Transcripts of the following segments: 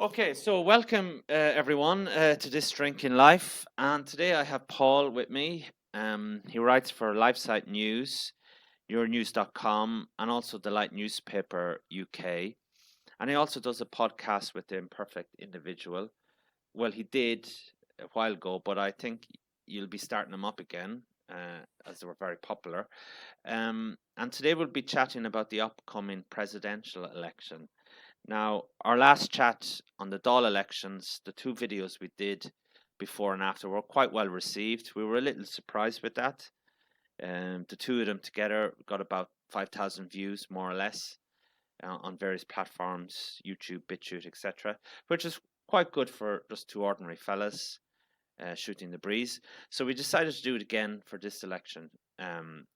Okay, so welcome everyone to This Drinking Life, and today I have Paul with me. He writes for LifeSite News, YourNews.com, and also the Light Newspaper UK, and he also does a podcast with the Imperfect Individual. Well, he did a while ago, but I think you'll be starting them up again as they were very popular. And today we'll be chatting about the upcoming presidential election. Now, our last chat on the Dáil elections, the two videos we did before and after were quite well received. We were a little surprised with that. The two of them together got about 5,000 views, more or less, on various platforms, YouTube, BitChute, etc., which is quite good for just two ordinary fellas shooting the breeze. So we decided to do it again for this election.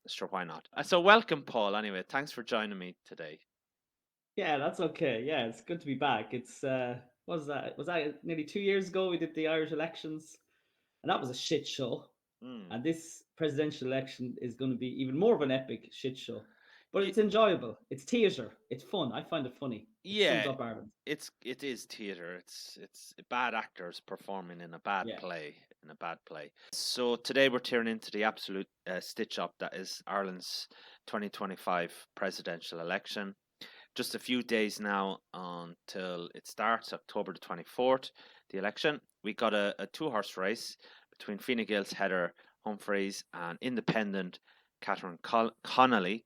Sure, why not? So welcome, Paul. Anyway, thanks for joining me today. Yeah, that's okay. Yeah, it's good to be back. It's what was that? Was that nearly 2 years ago we did the Irish elections, and that was a shit show. Mm. And this presidential election is going to be even more of an epic shit show. But Y- it's enjoyable. It's theatre. It's fun. I find it funny. It sums Yeah, up Ireland. it is theater. It's bad actors performing in a bad Yeah. play, in a bad play. So today we're tearing into the absolute stitch up that is Ireland's 2025 presidential election. Just a few days now until it starts, October the 24th, the election. We got a two-horse race between Fine Gael's Heather Humphreys and independent Catherine Connolly,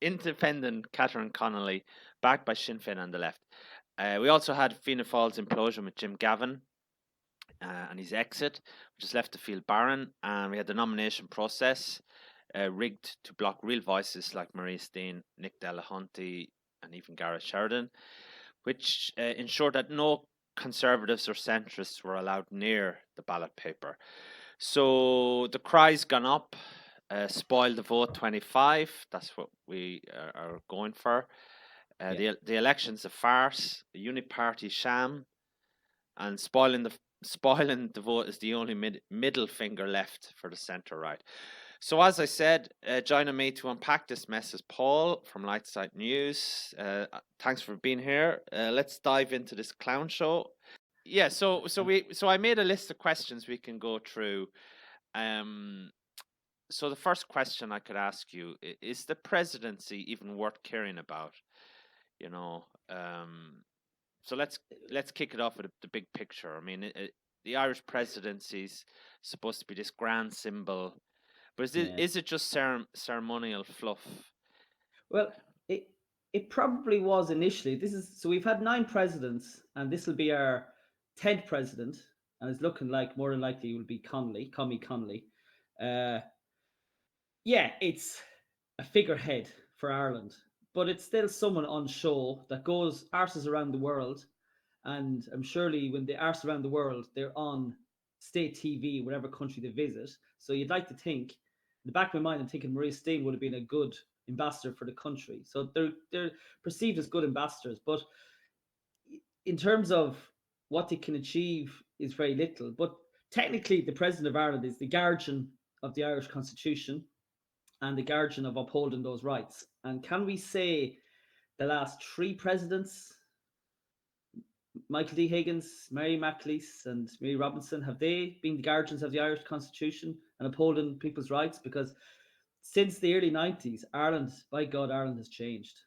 independent Catherine Connolly, backed by Sinn Féin on the left. We also had Fianna Fáil's implosion with Jim Gavin and his exit, which has left the field barren. And we had the nomination process rigged to block real voices like Marie Steen, Nick Delahunty, and even Gareth Sheridan, which ensured that no conservatives or centrists were allowed near the ballot paper. So the cry's gone up. Spoil the vote 25. That's what we are going for. Yeah. The election's a farce, a Uni-party sham, and spoiling the vote is the only middle finger left for the centre right. So as I said, joining me to unpack this mess is Paul from Lightside News. Thanks for being here. Let's dive into this clown show. Yeah, so I made a list of questions we can go through. So the first question I could ask you is the presidency even worth caring about? You know, so let's kick it off with the big picture. I mean, the Irish presidency's supposed to be this grand symbol, but Yeah. is it just ceremonial fluff? Well, it it probably was initially. This is so we've had 9 presidents, and this will be our 10th president, and it's looking like more than likely it will be Connolly. Uh, yeah, it's a figurehead for Ireland, but it's still someone on show that goes arses around the world. And I'm surely when they arse around the world, they're on state TV, whatever country they visit. So you'd like to think, in the back of my mind, I'm thinking Marie Steen would have been a good ambassador for the country. So they're perceived as good ambassadors, but in terms of what they can achieve is very little. But technically, the president of Ireland is the guardian of the Irish Constitution and the guardian of upholding those rights. And can we say the last 3 presidents, Michael D. Higgins, Mary McAleese, and Mary Robinson, have they been the guardians of the Irish Constitution and upholding people's rights? Because since the early 90s, Ireland, by God, Ireland has changed.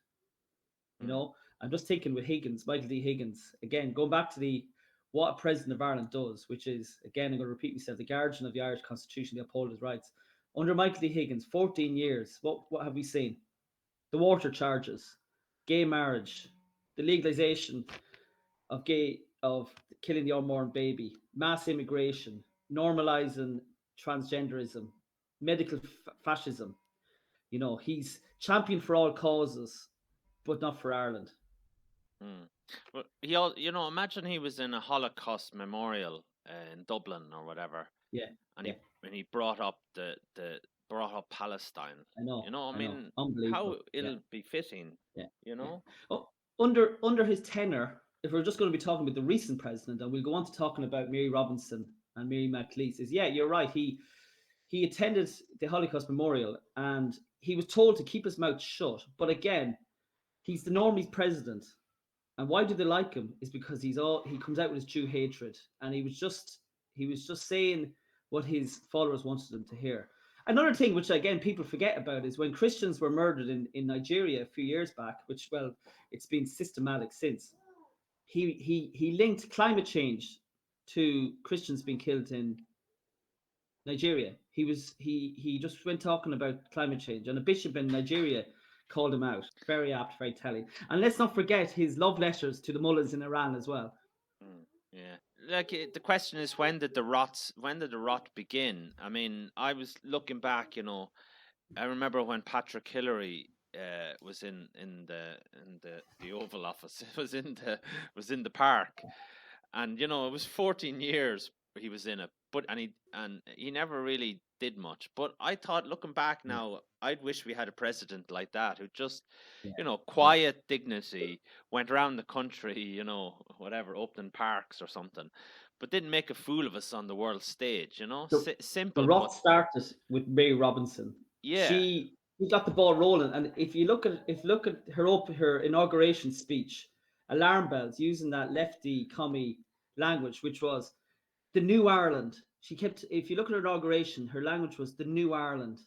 You Mm, know, I'm just thinking with Higgins, Michael D. Higgins, again, going back to the what a president of Ireland does, which is, again, I'm going to repeat myself, the guardian of the Irish Constitution, the upholders' rights. Under Michael D. Higgins, 14 years, what have we seen? The water charges, gay marriage, the legalization of killing the unborn baby, mass immigration, normalizing transgenderism, medical fascism. You know, he's champion for all causes, but not for Ireland. mm. Well, imagine he was in a Holocaust memorial in Dublin or whatever, Yeah, and yeah, he brought up the brought up Palestine. I I know, mean, how unbelievable. Yeah, it'll be fitting. yeah, You yeah. know. Oh, under his tenure, if we're just going to be talking about the recent president, and we'll go on to talking about Mary Robinson and Mary McAleese, is yeah, you're right. He attended the Holocaust Memorial and he was told to keep his mouth shut. But again, he's the normie's president. And why do they like him? Is because he comes out with his Jew hatred, and he was just saying what his followers wanted him to hear. Another thing, which again people forget about, is when Christians were murdered in Nigeria a few years back, which, well, it's been systematic since. He linked climate change to Christians being killed in Nigeria. He just went talking about climate change, and a bishop in Nigeria called him out. Very apt, very telling. And let's not forget his love letters to the mullahs in Iran as well. Yeah, like the question is, when did the rot begin? I mean, I was looking back. I remember when Patrick Hillary was in the Oval Office. It was in the park, and it was 14 years he was in it, but and he never really did much. But I thought, looking back Yeah, now, I'd wish we had a president like that, who just, yeah, yeah. quiet dignity, went around the country, whatever, opening parks or something, but didn't make a fool of us on the world stage. The, the Simple, rot but started with Mary Robinson. yeah, She got the ball rolling, and if you look at her inauguration speech, alarm bells using that lefty commie language, which was the New Ireland. She kept. If you look at her inauguration, her language was the New Ireland.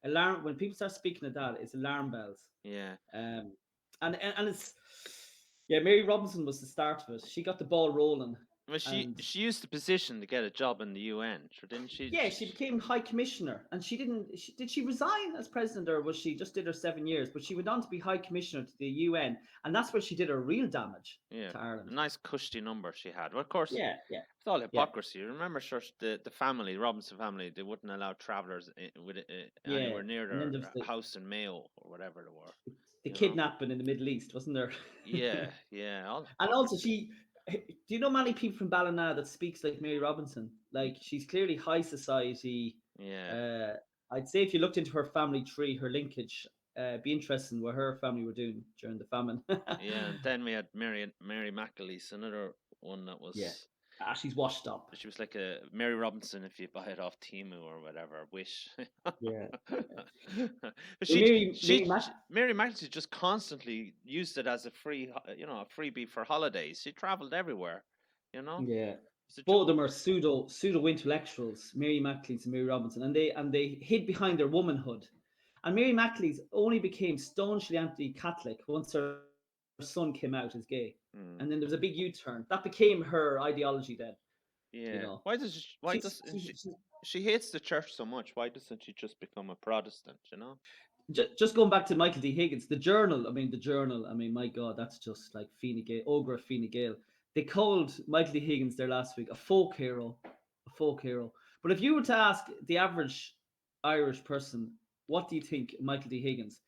Alarm. When people start speaking of that, it's alarm bells. yeah. Um, and it's, yeah. Mary Robinson was the start of it. She got the ball rolling, Well, she and she used the position to get a job in the UN, sure, didn't she? yeah, she became High Commissioner. And she didn't. Did she resign as president, or was she just did her 7 years? But she went on to be High Commissioner to the UN, and that's where she did her real damage Yeah, to a Ireland. nice cushy number she had. Well, of course, Yeah, yeah, it's all yeah, hypocrisy. Remember, sure, the family, the Robinson family, they wouldn't allow travellers yeah. anywhere near And then their there was the house in Mayo or whatever they were. the You know? kidnapping in the Middle East, wasn't there? Yeah, yeah, all And also, hypocrisy. do you know many people from Ballina that speaks like Mary Robinson? Y- Like, she's clearly high society. Yeah, Uh, I'd say if you looked into her family tree, her linkage, be interesting what her family were doing during the famine. yeah. And then we had Mary McAleese, another one that Yeah. was. She's washed up. She was like a Mary Robinson if you buy it off Timu or whatever. Wish, Yeah. but Well, Mary Magdalene just constantly used it as a a freebie for holidays. She travelled everywhere. You know, Yeah. it's a Both of joke. them are pseudo intellectuals, Mary McAleese and Mary Robinson, and they hid behind their womanhood. And Mary McAleese only became staunchly anti-Catholic once her son came out as gay. And then there was a Mm, big U-turn. That became her ideology then, you yeah. know. Why doesn't she hates the church so much? Why doesn't she just become a Protestant? You know? Just going back to Michael D. Higgins, the Journal, my God, that's just like Fina Gael, Ogre Fina Gael. They called Michael D. Higgins there last week a folk hero, a folk hero. But if you were to ask the average Irish person, what do you think of Michael D. Higgins?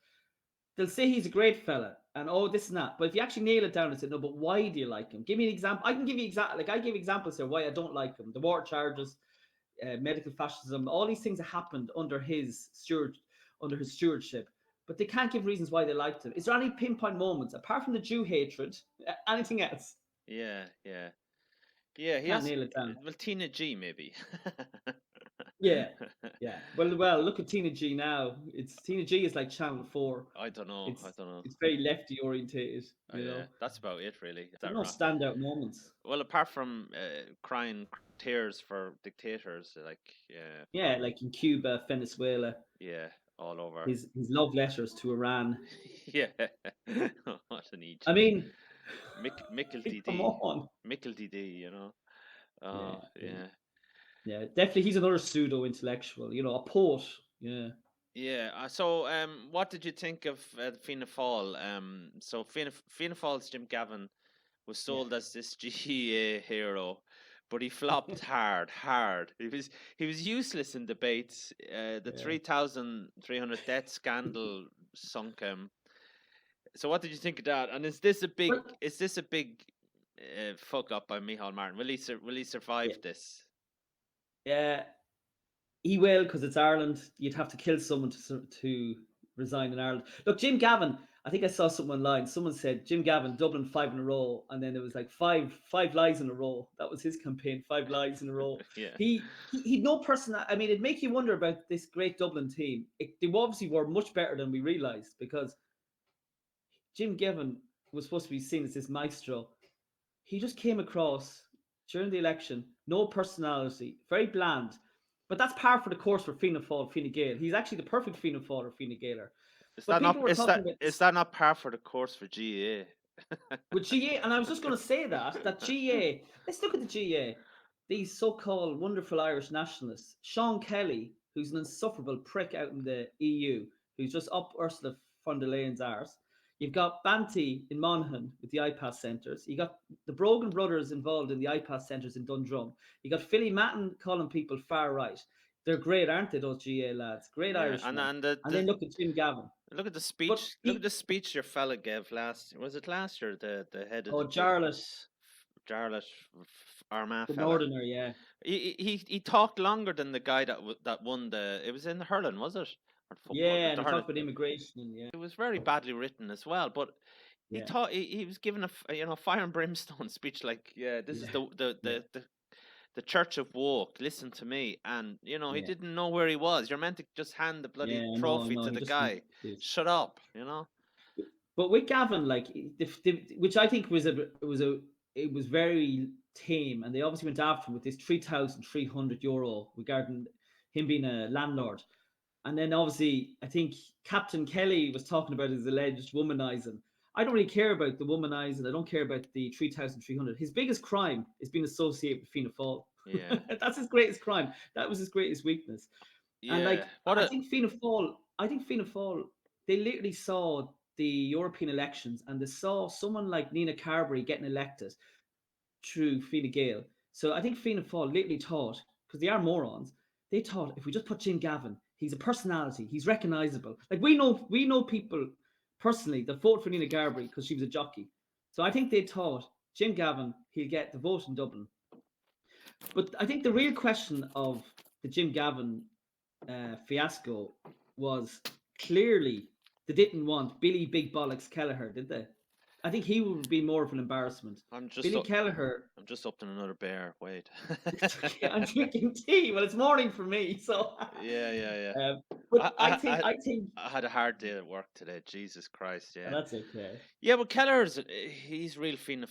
They'll say he's a great fella and oh, this and that. But if you actually nail it down and say, no, but why do you like him? Give me an example. I can give you like I give examples here why I don't like him. The war charges, medical fascism, all these things that happened under his stewardship. But they can't give reasons why they liked him. Is there any pinpoint moments apart from the Jew hatred? Anything else? Yeah, yeah, yeah. He Can't has. nail it down. Well, Tina G maybe. Yeah, yeah. Well. Look at Tina G now. It's Tina G is like Channel Four. I don't know. I It's don't know. it's very lefty orientated. Oh, yeah, that's about it, really. Is There's that no right? standout moments. Well, apart from crying tears for dictators, like Yeah, like in Cuba, Venezuela, yeah, all over. his love letters to Iran. Yeah, what an I Egypt. mean, Mickle come DD, on. Mickle DD. Oh Yeah, yeah. yeah, Yeah, definitely. He's another pseudo intellectual, a poet. Yeah. yeah. So what did you think of Fina Fail? So Fina Fail's Jim Gavin was Yeah. sold as this GEA hero, but he flopped hard, hard. He was useless in debates. The Yeah. 3,300 death scandal sunk him. So what did you think of that? And is this a big fuck up by Micheál Martin? Will he Yeah. survive this? Yeah. He will, because it's Ireland. You'd have to kill someone to resign in Ireland. Look, Jim Gavin. I think I saw something online. Someone said Jim Gavin, Dublin 5 in a row, and then it was like five lies in a row. That was his campaign. 5 lies in a row. Yeah, He'd no person. I mean, it'd make you wonder about this great Dublin team. They obviously were much better than we realised because Jim Gavin. was supposed to be seen as this maestro. He just came across during the election, no personality, very bland. But that's par for the course for Fina Fail, Fine Gael. He's actually the perfect Fina Fail or Fine Gaeler. Is But that people not were talking about is this that not par for the course for GA? with GA, and I was just going to say that GA. Let's look at the GA. These so-called wonderful Irish nationalists. Sean Kelly, who's an insufferable prick out in the EU, who's just up Ursula von der Leyen's arse. You've got Banty in Monaghan with the iPass centres. You got the Brogan brothers involved in the iPass centres in Dundrum. You got Philly Matton calling people far right. They're great, aren't they? Those GA lads, great Yeah, Irishmen. and And then look at Jim Gavin. look at the But speech. Look at the speech your fella gave last. Was it last year? The head of oh, the Jarlath, Jarlath Armagh the fella. Northerner, yeah. He talked longer than the guy that won the. It was in hurling, was it? Or football? Yeah, and The he hurling. talked about immigration, and yeah, It was very badly written as well, but he yeah, taught. He was given a fire and brimstone speech like, yeah, this is yeah, yeah, the Church of Woke. Listen to me, and he yeah, didn't know where he was. You're meant to just hand the bloody yeah. trophy No, to he the just guy. did. Shut up. But with Gavin, like, which I think it was very tame, and they obviously went after him with this €3,300 regarding him being a landlord. And then obviously, I think Captain Kelly was talking about his alleged womanizing. I don't really care about the womanizing. I don't care about the 3,300. His biggest crime is being associated with Fianna Fáil. Yeah, That's his greatest crime. That was his greatest weakness. And yeah. like, What a I think Fianna Fáil, they literally saw the European elections and they saw someone like Nina Carberry getting elected through Fine Gael. So I think Fianna Fáil literally thought, because they are morons, they thought if we just put Jim Gavin, he's a personality, he's recognisable. Like we know people personally that vote for Nina Carberry because she was a jockey. So I think they thought Jim Gavin, he'll get the vote in Dublin. But I think the real question of the Jim Gavin fiasco was clearly they didn't want Billy Big Bollocks Kelleher, did they? I think he would be more of an embarrassment. I'm just Billy up, Kelleher, I'm just up to another bear. Wait. I'm drinking tea. Well, it's morning for me, so. Yeah. But I, I I I think I had a hard day at work today. Jesus Christ, yeah. that's okay. Yeah, but Keller's he's real Fianna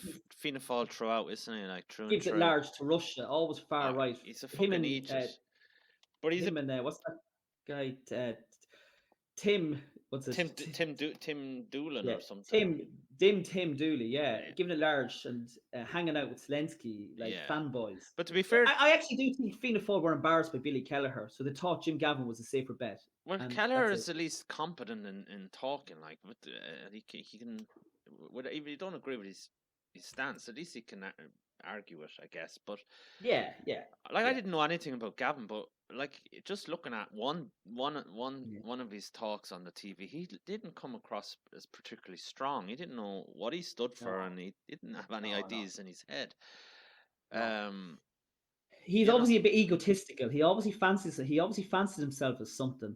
Fáil throughout, isn't he? Like through and Gives it through. large to Russia, always far right. He's a Him fucking and idiot. But he's a what's that guy? Tim. What's it? Tim Doolan Yeah, or something. Tim Dooley, yeah, Yeah, giving it large and hanging out with Zelensky like yeah. fanboys. But to be But fair, I actually do think Fianna Fáil were embarrassed by Billy Kelleher, so they thought Jim Gavin was a safer bet, well, and Keller that's it. is at least competent in talking. Like, with he can, even if you don't agree with his stance, at least he can argue it, I guess. But Yeah, like, I yeah, didn't know anything about Gavin, but like just looking at yeah. one of his talks on the TV, he didn't come across as particularly strong. He didn't know what he stood for, No, and he didn't have any no, ideas in his head. no. Um, He's you know, obviously a bit egotistical. He obviously fancies himself as something,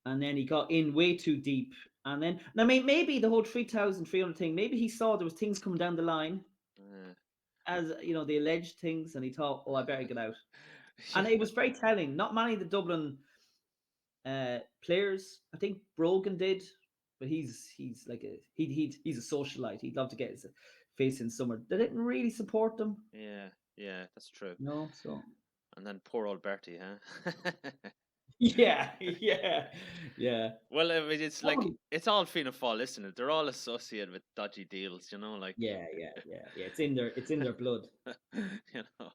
and then he got in way too deep. And then, I mean, maybe the whole 3,300 thing. Maybe he saw there was things coming down the line, uh, as you know, the alleged things, and he thought, "Oh, I better get out." And yeah, it was very telling. Not many of the Dublin players, I think Brogan did, but he's like he's a socialite. He'd love to get his face in somewhere. They didn't really support them, yeah, that's true. So And then poor old Bertie, huh? yeah. Well, I mean, it's like Probably, it's all Fianna Fáil, isn't it? They're all associated with dodgy deals, like yeah. It's in their blood. you know.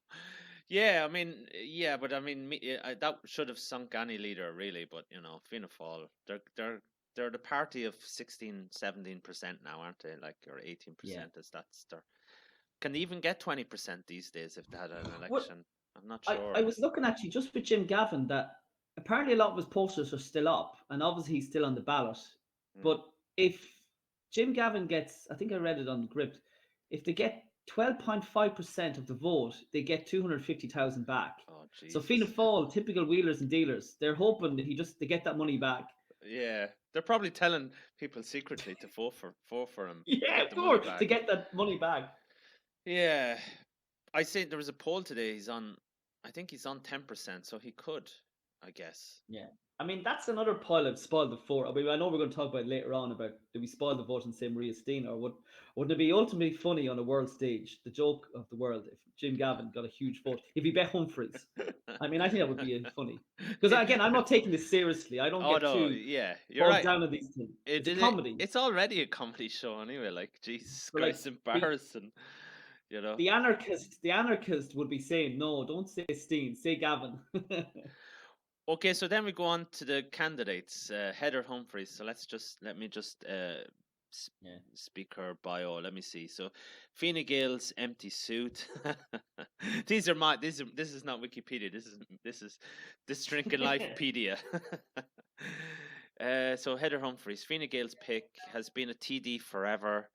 Yeah, I mean, yeah, but I mean, that should have sunk any leader really. But Fianna Fáil, they're the party of 16-17% now, aren't they? Like, or Yeah. 18%, as that's their. Can they even get 20% these days if they had an What election? I'm not I sure. was looking actually just with Jim Gavin that apparently a lot of his posters are still up, and obviously he's still on the ballot. Mm. But if Jim Gavin gets, I think I read it on the Gript, if they get 12.5% of the vote, they get 250,000 back. Oh So Fianna Jesus. Fáil, typical wheelers and dealers, they're hoping that they get that money back. Yeah, they're probably telling people secretly to vote for him to Yeah, get of the money course, to back. get that money back. Yeah, I see there was a poll today. I think he's on 10%, so he could, I guess. Yeah. I mean, that's another pile of spoiled the four. I mean, I know we're going to talk about later on about do we spoil the vote and say Maria Steen, or wouldn't it be ultimately funny on a world stage, the joke of the world, if Jim Gavin got a huge vote, if he bet Humphreys? I mean, I think that would be funny. Because again, I'm not taking this seriously. I don't Oh get no, too yeah, you're bogged right. down on these things. It's a It comedy. it's already a comedy show anyway. Like Jesus But like Christ, embarrassing. You know. the anarchist would be saying, no, don't say Steen, say Gavin. Okay, so then we go on to the candidates. Heather Humphreys. So let me just Yeah. speak her bio. Let me see. So Fina Gael's empty suit. These are my this is not Wikipedia. This Drinking Lifepedia. So Heather Humphreys, Fina Gael's pick, has been a TD forever.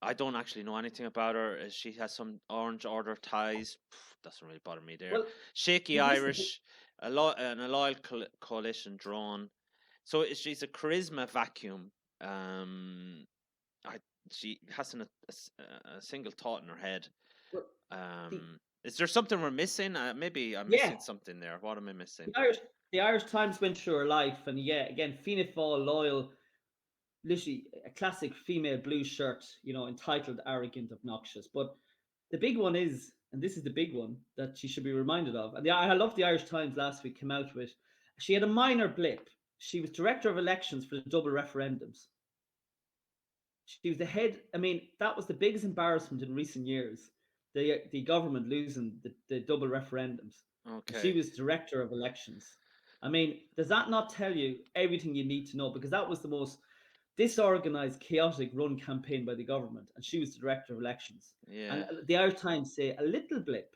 I don't actually know anything about her. She has some Orange Order ties. Doesn't really bother me there. Well, Shaky listen, Irish, a loyal coalition drawn. So she's a charisma vacuum. Um, I she hasn't a single thought in her head. well, the, Is there something we're missing? Maybe I'm yeah, missing something there. What am I missing? the Irish Times went through her life, and yeah, again, Fina Fail, loyal, literally a classic female blue shirt, entitled, arrogant, obnoxious. But the big one is, and this is the big one that she should be reminded of. And I love the Irish Times last week came out with. She had a minor blip. She was director of elections for the double referendums. She was the head. I mean, that was the biggest embarrassment in recent years. The government losing the double referendums. And she Okay. was director of elections. I mean, does that not tell you everything you need to know? Because that was the most disorganized, chaotic run campaign by the government, and she was the director of elections. And Yeah. the Irish Times say a little blip.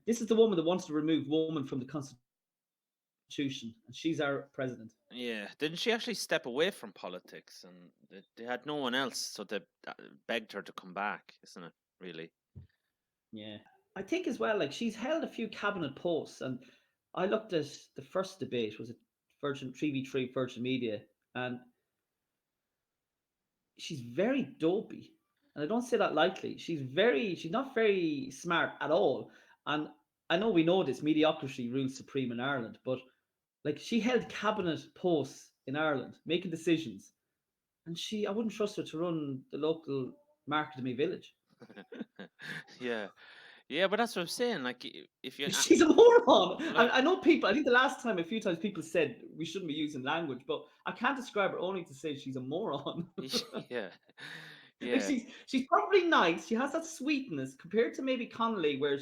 This is the woman that wants to remove women from the constitution, and she's our president. Yeah, didn't she actually step away from politics, and they had no one else, so they begged her to come back, isn't it? Really? Yeah, I think as well. Like she's held a few cabinet posts, and I looked at the first debate. Was it Virgin 3v3 Virgin Media, and she's very dopey, and I don't say that lightly. She's not very smart at all, and I know we know this mediocrity rules supreme in Ireland, but like she held cabinet posts in Ireland, making decisions, and I wouldn't trust her to run the local market in my village. Yeah, yeah, but that's what I'm saying. Like, if you, She's a moron. like, I know people. I think the last time, a few times, people said we shouldn't be using language, but I can't describe her only to say she's a moron. yeah, Like yeah, she's probably nice. She has that sweetness compared to maybe Connolly, where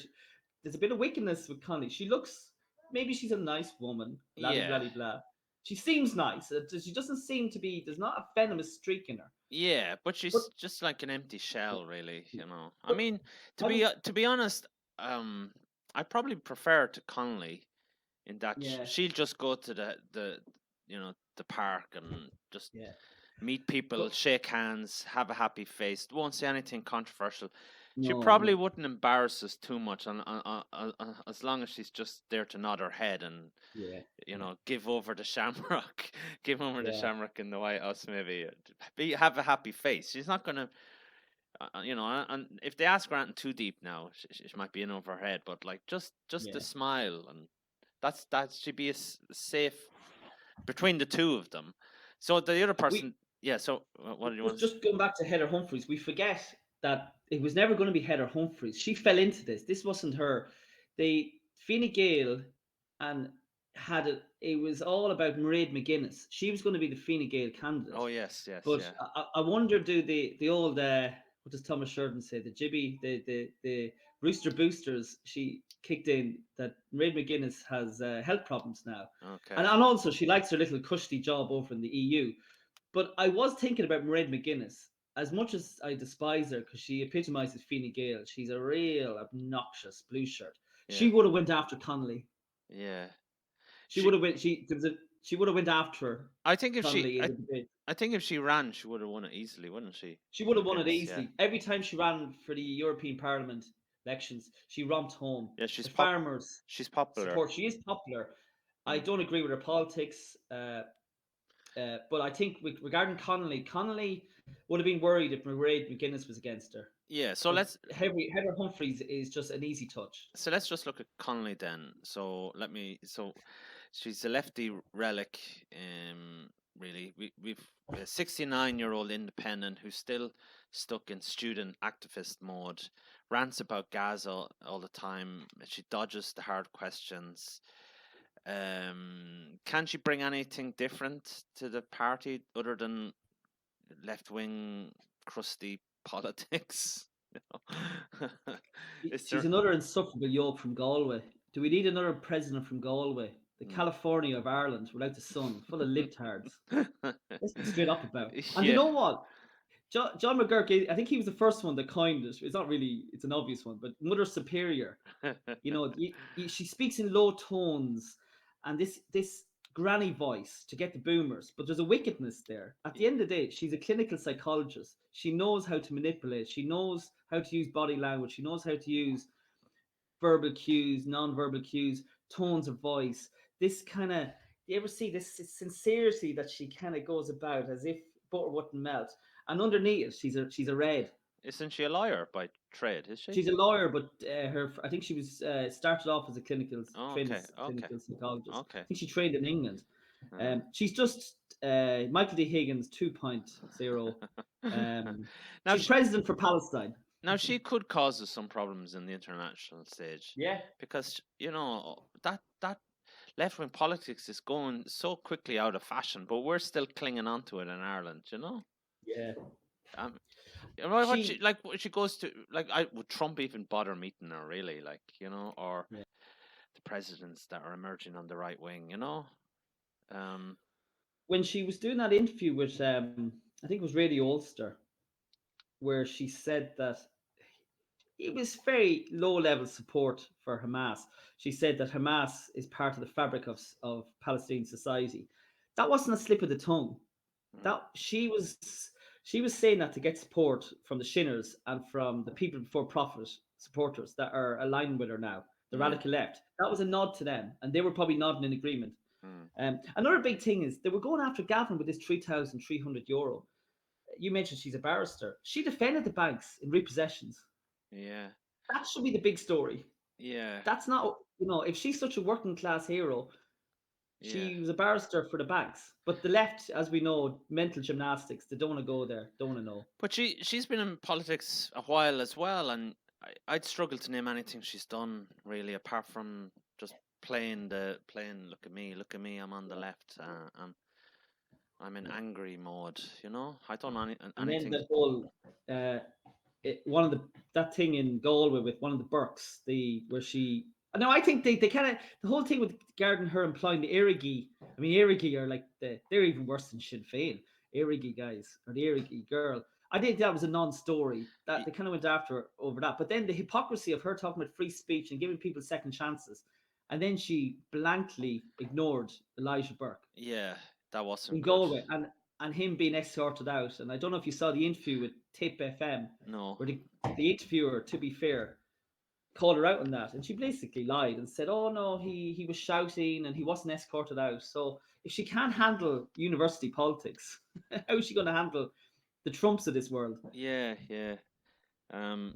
there's a bit of wickedness with Connolly. She looks maybe she's a nice woman. Blah blah yeah, blah blah. She seems nice. She doesn't seem to be. There's not a venomous streak in her. yeah, but But she's just like an empty shell, really. You know. I but mean, I was to be honest, I probably prefer to Connolly in that yeah she'll just go to the park and just yeah. meet people, But shake hands, have a happy face. Won't say anything controversial. She no probably no wouldn't embarrass us too much, as long as she's just there to nod her head and yeah yeah give over the Shamrock, give over the yeah. Shamrock in the White House. Maybe have a happy face. She's not gonna, and if they ask her anything too deep now, she might be in over her head. But like just the Yeah. smile, and that should be safe between the two of them. So the other We person, yeah. So what do you want to say? just going back to Heather Humphreys, we forget that it was never going to be Heather Humphreys. She fell into this. This wasn't her. They Fine Gael and had it was all about Mairead McGuinness. She was going to be the Fine Gael candidate. Oh yes, yes, But yeah. I wonder, do the old what does Thomas Sheridan say? The Jibby, the Rooster Boosters. She kicked in that Mairead McGuinness has health problems now, Okay. and also she likes her little cushy job over in the EU. But I was thinking about Mairead McGuinness. As much as I despise her because she epitomizes Fine Gael, she's a real obnoxious blue shirt. She Yeah, would have went after Connolly. yeah. She She, would have went. She would have went after I think if she, Connolly in the debate. I think if she ran, she would have won it easily, wouldn't she? She would have won it McGuinness, yeah, easily. Every time she ran for the European Parliament elections, she romped home. yeah. The farmers She's popular. support. She is popular. I Mm. don't agree with her politics, but I think regarding Connolly, Connolly would have been worried if Mairead McGuinness was against her. Yeah. So But let's Heather Humphreys is just an easy touch. just look at Connolly then. So let me. So she's a lefty relic. Really, we've a 69-year-old independent who's still stuck in student activist mode, rants about Gaza all the time. She dodges the hard questions. Can she bring anything different to the party other than left-wing crusty politics? She's another insufferable yoke from Galway. Do we need another president from Galway? The California of Ireland without the sun, full of libtards. Let's be straight up about it. And you know what? John McGurk, I think he was the first one that coined it. It's not really, it's an obvious one, but Mother Superior. You know, she speaks in low tones and this granny voice to get the boomers, but there's a wickedness there. At the end of the day, she's a clinical psychologist. She knows how to manipulate. She knows how to use body language. She knows how to use verbal cues, non-verbal cues, tones of voice. This kind of, you ever see this sincerity that she kind of goes about as if butter wouldn't melt? And underneath it, she's a red. Isn't she a lawyer by trade? Is she? She's a lawyer, but I think she was started off as a clinical psychologist. Okay. I think she trained in England. She's just Michael D. Higgins 2.0. She's president for Palestine. Now she could cause us some problems in the international stage. Yeah. Because that left-wing politics is going so quickly out of fashion, but we're still clinging on to it in Ireland, Yeah. She goes to would Trump even bother meeting her really, or the presidents that are emerging on the right wing, When she was doing that interview with I think it was Radio Ulster, where she said that it was very low-level support for Hamas. She said that Hamas is part of the fabric of Palestinian society. That wasn't a slip of the tongue. That she was saying that to get support from the Shinners and from the people before profit supporters that are aligned with her now, the radical left. That was a nod to them, and they were probably nodding in agreement. Another big thing is they were going after Gavin with this €3,300. You mentioned she's a barrister. She defended the banks in repossessions. Yeah. That should be the big story. Yeah. That's not, if she's such a working class hero, she was a barrister for the banks. But the left, as we know, mental gymnastics, they don't want to go there, don't want to know. But she's been in politics a while as well, and I'd struggle to name anything she's done really, apart from just playing look at me, I'm on the left, I'm in angry mode, I don't know anything. And then the whole that thing in Galway with one of the Burks, where she. No, I think they kind of the whole thing with regarding her employing the Irigi. I mean, Irigi are like they're even worse than Sinn Féin. Irigi guys or the Irigi girl. I think that was a non-story. That they kind of went after her over that. But then the hypocrisy of her talking about free speech and giving people second chances, and then she blankly ignored Elijah Burke. Yeah, that wasn't in Galway, and him being escorted out. And I don't know if you saw the interview with Tip FM. No. Where the interviewer, to be fair, called her out on that, and she basically lied and said, "Oh no, he was shouting and he wasn't escorted out." So if she can't handle university politics, how is she going to handle the Trumps of this world? Yeah.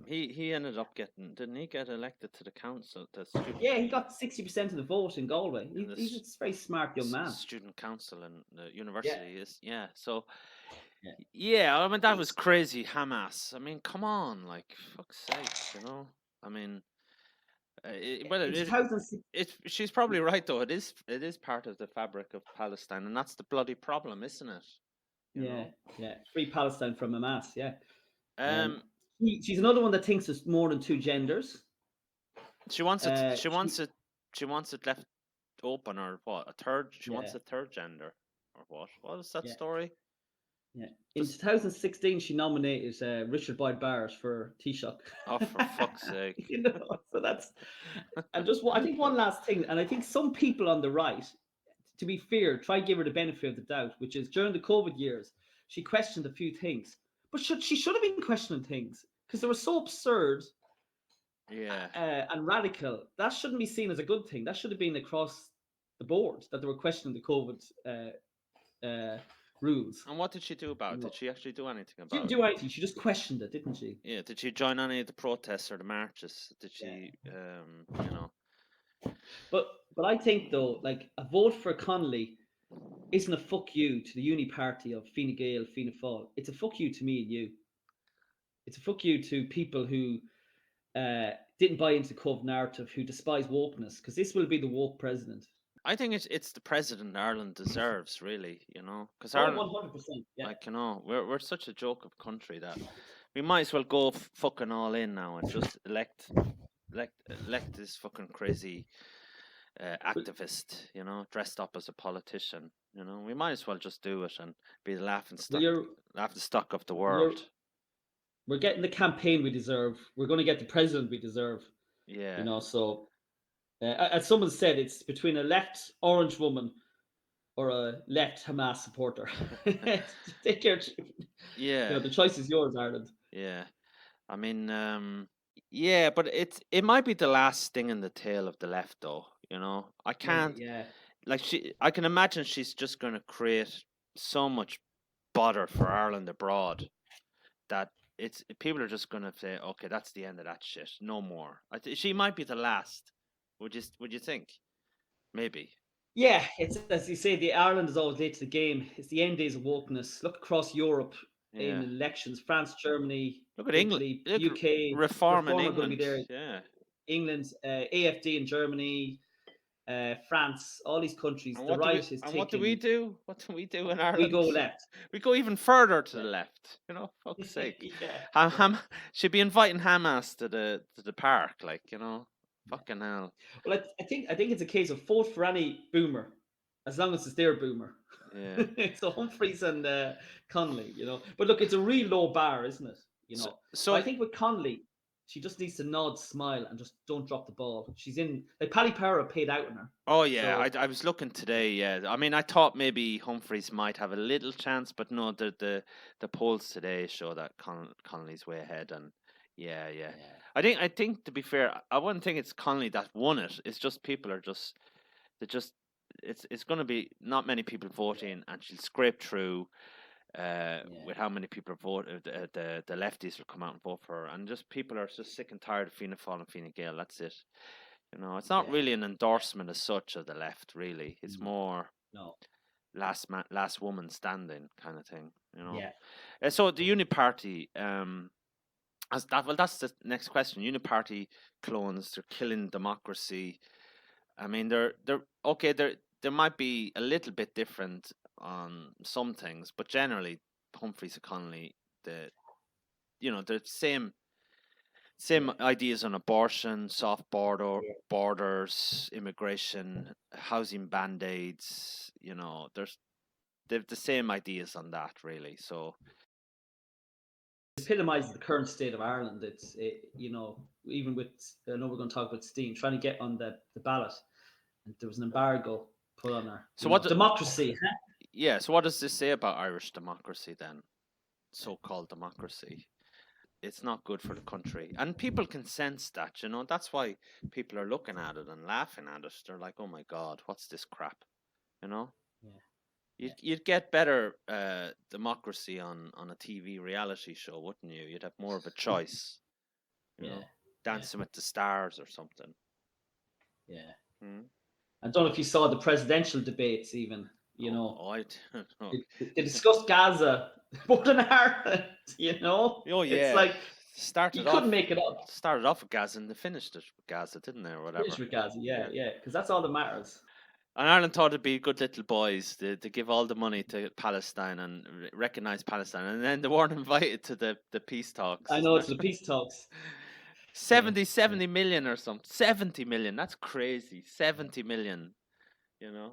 He ended up didn't he get elected to the council? Yeah, he got 60% of the vote in Galway. He's a very smart young man. Student council in the university is So I mean that was crazy. Hamas. I mean, come on, like fuck's sake, I mean. She's probably right though. It is part of the fabric of Palestine, and that's the bloody problem, isn't it? Yeah. Free Palestine from Hamas. Yeah. She's another one that thinks there's more than two genders. She wants it. She wants it left open, or what? A third. She wants a third gender, or what? What is that story? Yeah. In 2016, she nominated Richard Boyd Barrett for Taoiseach. Oh, for fuck's sake! So that's. And I think one last thing, and I think some people on the right, to be fair, try to give her the benefit of the doubt, which is during the COVID years, she questioned a few things, but she should have been questioning things because they were so absurd. And radical. That shouldn't be seen as a good thing. That should have been across the board that they were questioning the COVID rules. And what did she do about it? Did she actually do anything about it? She didn't do anything. She just questioned it, didn't she? Yeah. Did she join any of the protests or the marches? Did she, But But I think though, like a vote for Connolly isn't a fuck you to the Uni-party of Fine Gael, Fianna Fáil. It's a fuck you to me and you. It's a fuck you to people who didn't buy into the Cove narrative, who despise wokeness, because this will be the woke president. I think it's the president Ireland deserves, really, because Oh, Ireland, 100%. Yeah. like, we're such a joke of country that we might as well go fucking all in now and just elect this fucking crazy activist, dressed up as a politician. We might as well just do it and be the laughing stock of the world. We're getting the campaign we deserve. We're going to get the president we deserve. Yeah. So as someone said, it's between a left orange woman or a left Hamas supporter. Take your, Yeah. The choice is yours, Ireland. Yeah. I mean, yeah, but it might be the last sting in the tail of the left, though. I can't. Yeah. Like I can imagine she's just going to create so much bother for Ireland abroad that people are just going to say, okay, that's the end of that shit. No more. She might be the last. Would you think? Maybe. Yeah, it's as you say, the Ireland is always late to the game. It's the end days of wokeness. Look across Europe in elections: France, Germany, look at Italy, England. UK. Reform in are England. going to be there. Yeah. England, AFD in Germany, France, all these countries. The right is taking. What do we do? What do we do in Ireland? We go left. We go even further to the left. Fuck's sake. Yeah. She'd be inviting Hamas to the park, like, fucking hell. Well, I think it's a case of vote for any boomer, as long as it's their boomer. Yeah. So Humphreys and Connolly, But look, it's a real low bar, isn't it? So I think with Connolly, she just needs to nod, smile, and just don't drop the ball. She's in, like, Paddy Power paid out on her. Oh yeah, so, I was looking today. Yeah, I mean, I thought maybe Humphreys might have a little chance, but no, the polls today show that Connolly's way ahead, and yeah. I think to be fair, I wouldn't think it's Connolly that won it. It's just people are just it's going to be not many people voting, and she'll scrape through. With how many people voted, the lefties will come out and vote for her, and just people are just sick and tired of Fianna Fáil and Fine Gael. That's it. It's not really an endorsement as such of the left. Really, it's more last woman standing kind of thing. So the Uni-party, that's the next question. Uni-party clones, they're killing democracy. I mean, they're okay. There might be a little bit different on some things, but generally, Humphreys and Connolly, the same ideas on abortion, soft borders, immigration, housing band-aids. They've the same ideas on that, really. So it epitomizes the current state of Ireland. Even with, I know we're going to talk about Steen trying to get on the ballot, and there was an embargo put on her. So democracy? Huh? Yeah. So what does this say about Irish democracy then? So-called democracy. It's not good for the country, and people can sense that. That's why people are looking at it and laughing at it. They're like, "Oh my God, what's this crap?" Yeah. You'd get better democracy on a TV reality show, wouldn't you? You'd have more of a choice. Dancing with the Stars or something. Yeah. I don't know if you saw the presidential debates, even. I don't know. They discussed Gaza more than Ireland. Oh yeah. It's like you couldn't make it up. Started off with Gaza and they finished it with Gaza, didn't they, or whatever? Finished with Gaza, yeah, because that's all that matters. And Ireland thought it'd be good little boys to give all the money to Palestine and recognise Palestine, and then they weren't invited to the peace talks. I know, it's the peace talks. 70 million or something. 70 million. That's crazy. 70 million.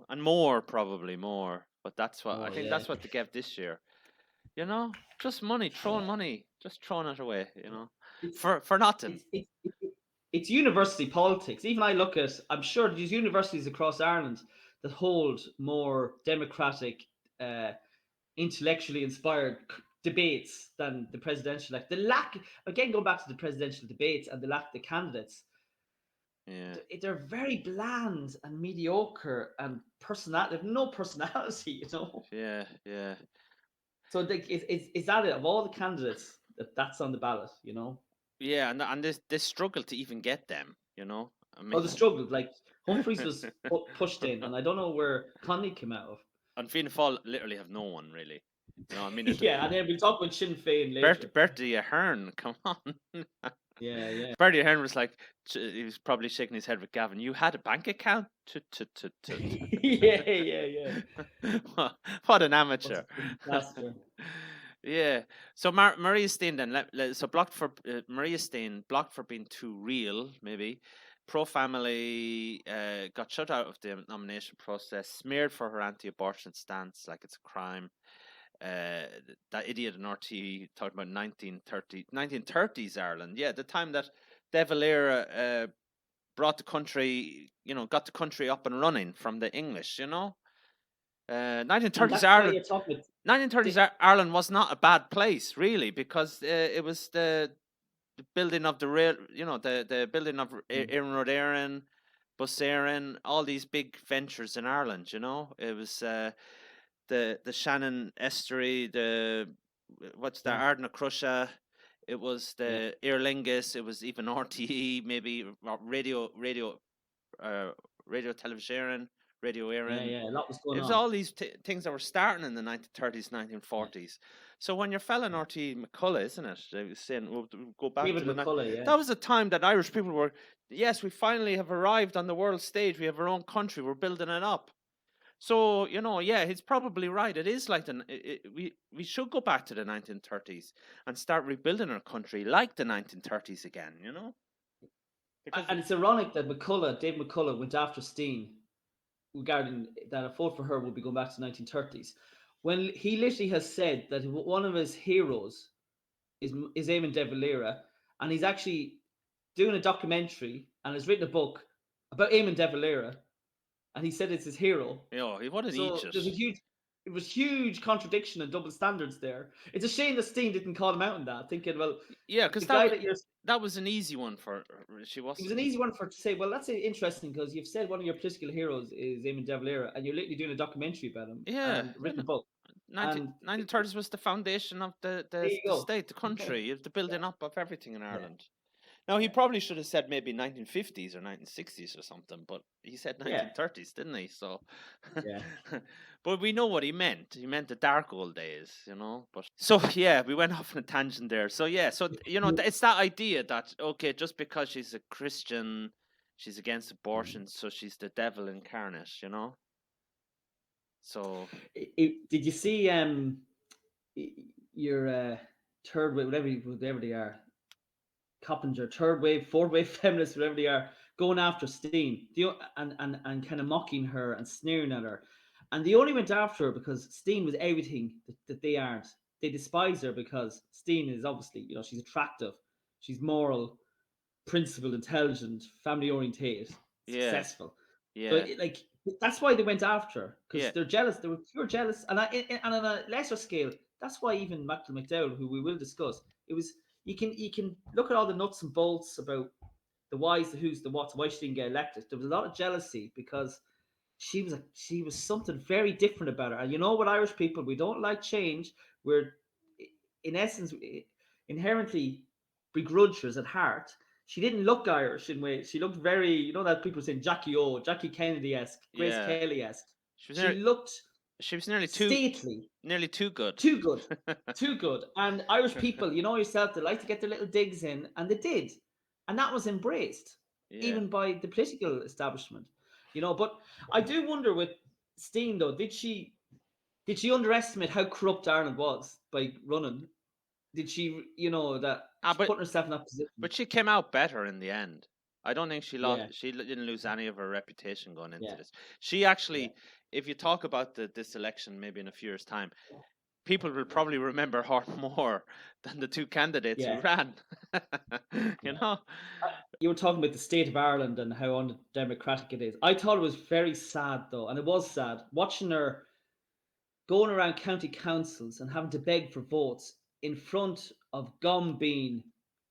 And more, probably more. But that's what I think. That's what they gave this year. Just money, throwing money, just throwing it away. For nothing. It's university politics. Even I look at, I'm sure there's universities across Ireland that hold more democratic, intellectually inspired debates than the presidential. Like the lack, again, going back to the presidential debates and the lack of the candidates. Yeah, they're very bland and mediocre and personality. They have no personality, Yeah. So is that it? Of all the candidates, that's on the ballot, Yeah, and they struggle to even get them. I Oh, mean, the struggle. Like Humphreys was pushed in, and I don't know where Connolly came out of. and Fina Fail literally have no one really. You know, I mean, Yeah, and then we'll talk about Sinn Féin later. Bertie Ahern, come on. Yeah, yeah. Bertie Ahern was like, he was probably shaking his head with Gavin. You had a bank account? Yeah, yeah, yeah. What an What's amateur. a disaster? Yeah. So Maria Steen then, so blocked for Maria Steen, blocked for being too real, maybe. Pro family, got shut out of the nomination process, smeared for her anti-abortion stance, like it's a crime. That idiot in RT talking about 1930s Ireland. Yeah, the time that De Valera brought the country, got the country up and running from the English, And 1930s that's why Ireland. you're talking about 1930s the, Ireland was not a bad place, really, because it was the building of the rail, the building of Éireann Rud Éireann, Bus Éireann, all these big ventures in Ireland. It was the Shannon Estuary, the what's that, yeah, Ardna Crusha. It was yeah, the Aer Lingus. It was even RTE, maybe uh, radio television, radio yeah, Éireann. yeah. A lot was It going was on. all these things that were starting in the 1930s, Yeah. 1940s. So when your fella RT McCullough, isn't it? They were saying, we'll go back David to the McCullough, yeah. that was a time that Irish people were, yes, we finally have arrived on the world stage. We have our own country. We're building it up. So yeah, he's probably right. It is like we should go back to the 1930s and start rebuilding our country like the 1930s again. Because And it's ironic that David McCullough, went after Steen regarding that a vote for her will be going back to 1930s, when he literally has said that one of his heroes is Eamon de Valera, and he's actually doing a documentary and has written a book about Eamon de Valera, and he said it's his hero. what an So idiot. it was huge contradiction and double standards there. It's a shame that Steen didn't call him out on that, thinking, well, Yeah, the because guy that that was an easy one for her. She it was. was an easy one for her to say. Well, that's interesting because you've said one of your political heroes is Eamon de Valera, and you're literally doing a documentary about him Yeah, and written a book. And 1930s was the foundation of there you the go. state, the country, the building Yeah, up of everything in yeah, Ireland. Now, he probably should have said maybe 1950s or 1960s or something, but he said yeah, 1930s, didn't he? So, yeah. but we know what he meant. He meant the dark old days. But so yeah, we went off on a tangent there. So yeah, so it's that idea that okay, just because she's a Christian, she's against abortion, so she's the devil incarnate. So Did you see your third wave, whatever they are, Coppinger, third wave, fourth wave feminists, whatever they are, going after Steen, and kind of mocking her and sneering at her, and they only went after her because Steen was everything that they aren't. They despise her because Steen is obviously, she's attractive, she's moral, principled, intelligent, family orientated, yeah, successful. So yeah, that's why they went after her because yeah. they're jealous. They were pure jealous, and on a lesser scale, that's why even McDowell, who we will discuss, it was you can look at all the nuts and bolts about the whys, the who's, the whats, why she didn't get elected. There was a lot of jealousy because she was something very different about her. And you know what, Irish people, we don't like change. We're in essence inherently begrudgers at heart. She didn't look Irish in ways. She looked very, that people saying Jackie Kennedy esque, Grace Yeah. Kelly esque. She was She nearly looked she was nearly stately, too good. too good, too good. And Irish people, you know yourself, they like to get their little digs in, and they did, and that was embraced, Yeah. even by the political establishment. But I do wonder with Steen though, did she underestimate how corrupt Ireland was by running? Did she, that Ah, she's putting herself in that position? but she came out better in the end. I don't think she lost. Yeah, Didn't lose any of her reputation going into yeah, this. She yeah, actually, if you talk about this election, maybe in a few years' time, people will probably remember her more than the two candidates who yeah, ran. you yeah. know? You were talking about the state of Ireland and how undemocratic it is. I thought it was very sad though, and it was sad watching her going around county councils and having to beg for votes in front of gum-bean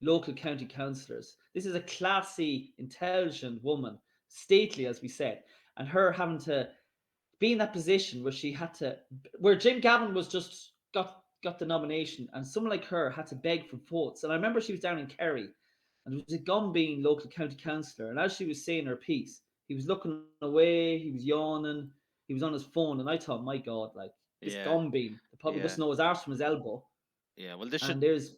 local county councillors. This is a classy, intelligent woman, stately, as we said, and her having to be in that position where she had to, where Jim Gavin was just got the nomination, and someone like her had to beg for votes. And I remember she was down in Kerry, and there was a Gumbean local county councillor, and as she was saying her piece, he was looking away, he was yawning, he was on his phone, and I thought, my God, like this Yeah, Gumbean, that probably yeah, doesn't know his arse from his elbow, yeah. Well, and they should it was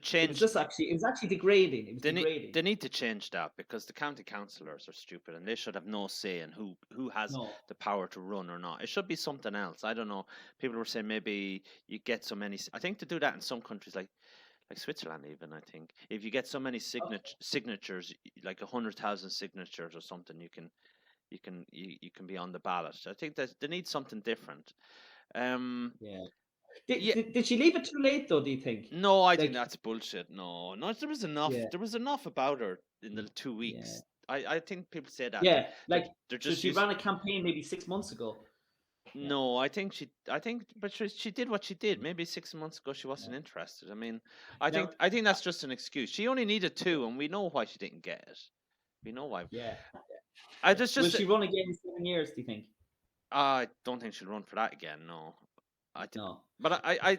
change. just actually, it was actually degrading. It was degrading. They need to change that because the county councillors are stupid and they should have no say in who has No, the power to run or not. It should be something else. I don't know. People were saying maybe you get so many. I think to do that in some countries like Switzerland, even I think if you get so many okay. signatures, like 100,000 signatures or something, you can be on the ballot. I think that they need something different. Um, Yeah. yeah, Did she leave it too late though? Do you think? no, I think Like, that's bullshit. No, no, there was enough. yeah, There was enough about her in the two yeah, weeks. I think people say that yeah. they're Like, they're so just she used. ran a campaign maybe 6 months ago. Yeah, No, I think, but she did what she did. Maybe 6 months ago she wasn't yeah. interested. I mean, Now, I think that's just an excuse. She only needed two, and we know why she didn't get it. We know why. yeah, I yeah. Will just she run again in 7 years? Do you think? I don't think she'll run for that again. No, I. th- No. But I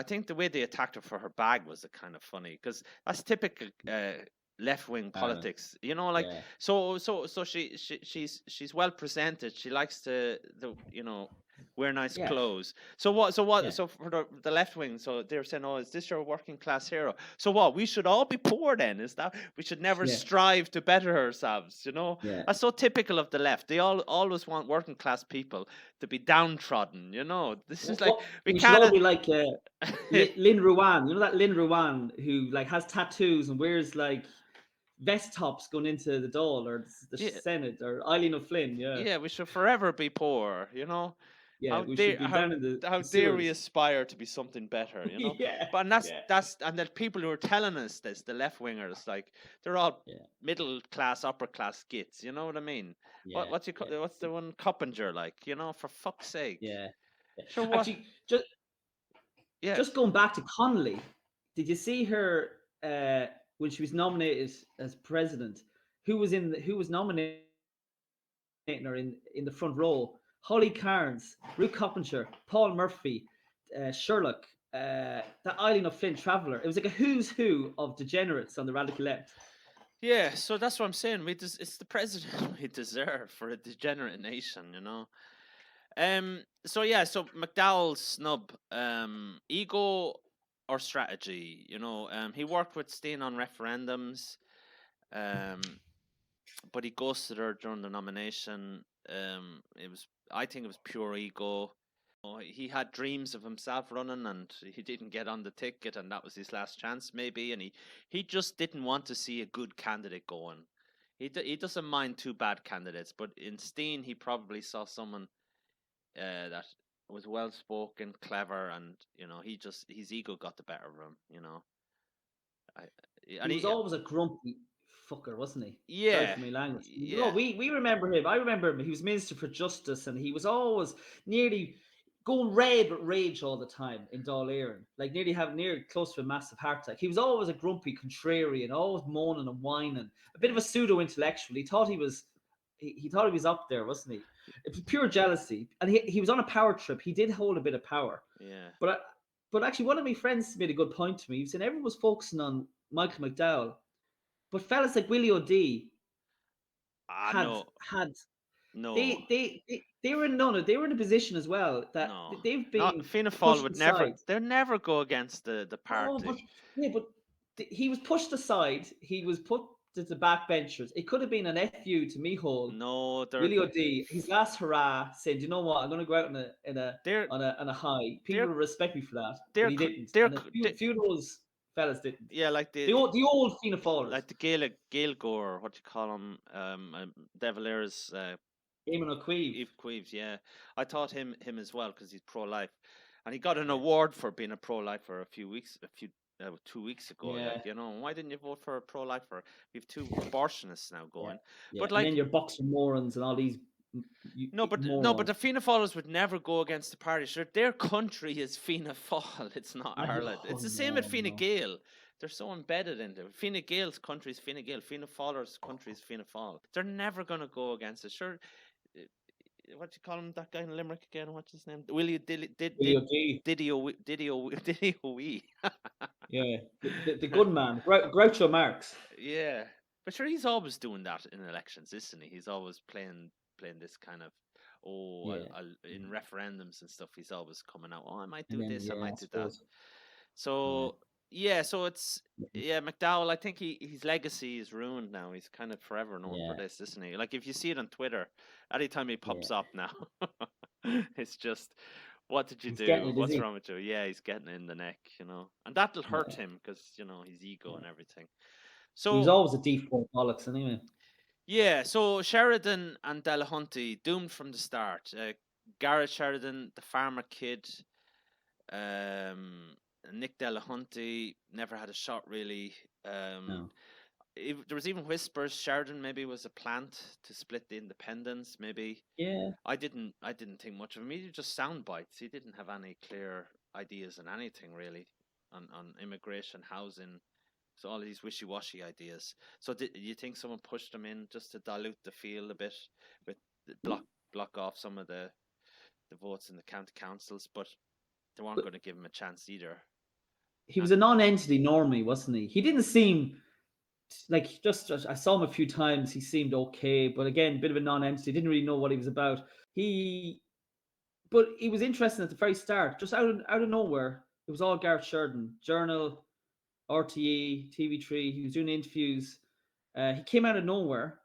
think the way they attacked her for her bag was kind of funny because that's typical left wing Ireland. politics. You know, like Yeah, so she's well presented. She likes to wear nice yeah, clothes. yeah, So for the left wing, so they're saying, oh, is this your working class hero? So what? We should all be poor then? Is that we should never yeah, strive to better ourselves? You know, yeah. that's so typical of the left. They always want working class people to be downtrodden. You know, this is like we We should all can't. be like Lynn Ruan. You know that Lynn Ruan who like has tattoos and wears like vest tops going into the Dáil or the Yeah, Senate or Eileen O'Flynn. Yeah, yeah, we should forever be poor, you know. yeah. We should be down in How the dare we sewers. aspire to be something better, you know? Yeah, But and yeah, that's and the people who are telling us this, the left wingers, like they're all yeah, middle class, upper class gits, you know what I mean? yeah, yeah, What's the one Coppinger like, you know, for fuck's sake. yeah. Yeah. Sure what Actually, yeah. just going back to Connolly, did you see her when she was nominated as president? Who was nominating her in the front row? Holly Cairns, Ruth Coppinger, Paul Murphy, Sherlock, that Eileen O'Flynn Traveller. It was like a who's who of degenerates on the radical left. Yeah, so that's what I'm saying. It's the president we deserve for a degenerate nation, you know. So yeah, so McDowell's snub, ego or strategy, you know. He worked with Steen on referendums, um, but he ghosted her during the nomination. I think it was pure ego. Oh, he had dreams of himself running, and he didn't get on the ticket, and that was his last chance, maybe. And he just didn't want to see a good candidate going. He doesn't mind two bad candidates, but in Steen, he probably saw someone that was well spoken, clever, and his ego got the better of him. You know, I, He and was always a grumpy fucker, wasn't he? Sorry yeah, for my language. No, yeah, we remember him. I remember him. He was Minister for Justice, and he was always nearly going red with rage all the time in Dáil Éireann, like nearly close to a massive heart attack. He was always a grumpy contrarian, always moaning and whining, a bit of yeah, a pseudo intellectual. He thought he was up there, wasn't he? It was pure jealousy, and he was on a power trip. He did hold a bit of power, yeah. but but actually, one of my friends made a good point to me. He said everyone was focusing on Michael McDowell, but fellas like Willie O'D Ah, had no, had no, they were in they were in a position as well that no. they've Not been Fina Fail pushed would never. aside. They'd never go against the No, but party. yeah, but he was pushed aside. He was put to the backbenchers. It could have been an FU to Mihal, No, Willie O'D, his last hurrah, saying, "You know what? I'm going to go out they're on a high. People they're will respect me for that." But they're he cr- didn't, they're, and a cr- few of those fellas didn't. yeah, like The old Fianna Fáilers, like the Gael Gore, what do you call him? De Valera's Eamon O'Queeve. Eve Queeves, yeah. I thought him as well because he's pro life, and he got an Yeah, award for being a pro lifer a 2 weeks ago. yeah, Like, why didn't you vote for a pro lifer? We have two abortionists now yeah, going, yeah. but And then like your Boxer Morons and all these no, but morons. the Fianna Fáils would never go against the party. Sure, their country is Fianna Fáil. It's not I Ireland. know, It's the same with no, Fine no. Gael. They're so embedded into it. Fine Gael's country is Fine Gael. Fianna Fáil's country is Fianna Fáil. They're never going to go against it. Sure, what do you call him? That guy in Limerick again? What's his name? Willie Video G. Diddy Wee. Yeah, the good man, Groucho Marx. Yeah, but sure, he's always doing that in elections, isn't he? He's always playing this kind of Yeah, in referendums and stuff. He's always coming out. Oh, I might and do then this. I yeah, I might do that. suppose. Yeah. So yeah, so it's McDowell. I think his legacy is ruined now. He's kind of forever known for Yeah, this, isn't he? Like if you see it on Twitter, anytime he yeah. pops up now, it's just, what did you He's getting do? it, is What's he? wrong with you? Yeah, he's getting it in the neck, and that'll hurt Yeah, him because his ego yeah. and everything. He was So always a default bollocks anyway. yeah, so Sheridan and Delahunty doomed from the start. Garrett Sheridan, the farmer kid, um, Nick Delahunty never had a shot really. Um, No. there was even whispers Sheridan maybe was a plant to split the independents. Maybe Yeah, I didn't think much of him. He was just sound bites. He didn't have any clear ideas on anything really, on immigration, housing. So all these wishy-washy ideas. So did you think someone pushed him in just to dilute the field a bit, with block off some of the votes in the county councils? But they weren't but going to give him a chance either. he was And a non-entity normally, wasn't he? He didn't seem like just I saw him a few times. He seemed okay, but again, bit of a non-entity. Didn't really know what he was about. He, but he was interesting at the very start, just out of nowhere. It was all Gareth Sheridan, Journal, RTE, TV3. He was doing interviews. He came out of nowhere,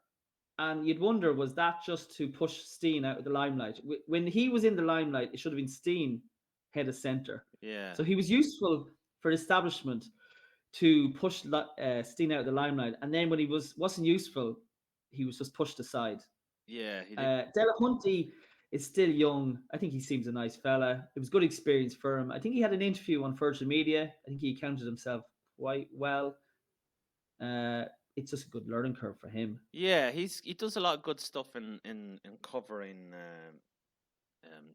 and you'd wonder, was that just to push Steen out of the limelight? When he was in the limelight, it should have been Steen head of centre. yeah, So he was useful for the establishment to push Steen out of the limelight, and then when he wasn't useful, he was just pushed aside. yeah, he did. Delahunty is still young. I think he seems a nice fella. It was good experience for him. I think he had an interview on Virgin Media. I think he accounted himself quite well. It's just a good learning curve for him. Yeah, he does a lot of good stuff in covering